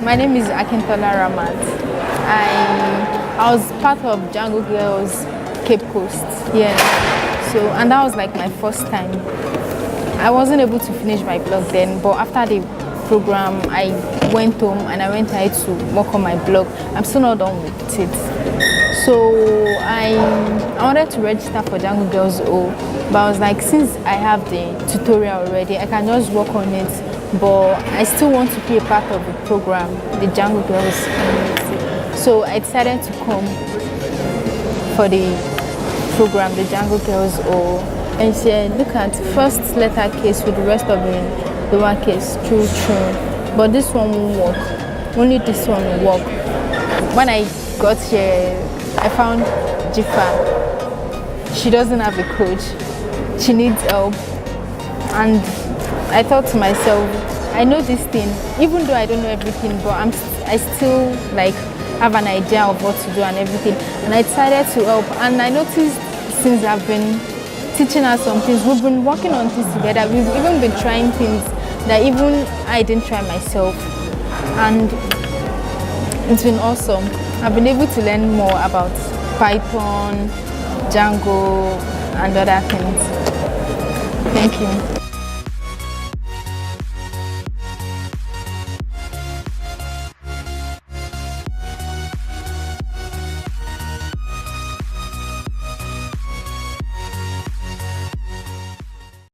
My name is Akintola Ramat. I was part of DjangoGirls Cape Coast. Yeah. So, and that was like my first time. I wasn't able to finish my blog then, but after the program, I went home and I went ahead to work on my blog. I'm still not done with it. So I wanted to register for DjangoGirls Ho, but I was like, since I have the tutorial already, I can just work on it. But I still want to be a part of the program, the DjangoGirls community. So I decided to come for the program, the DjangoGirls Ho. And said, look at first letter case with the rest of the lower case, true. But this one won't work. Only this one will work. When I got here, I found Jifa. She doesn't have a coach. She needs help. And I thought to myself, I know this thing, even though I don't know everything, but I still like have an idea of what to do and everything. And I decided to help. And I noticed since I've been teaching her some things, we've been working on things together. We've even been trying things that even I didn't try myself. And it's been awesome. I've been able to learn more about Python, Django, and other things. Thank you.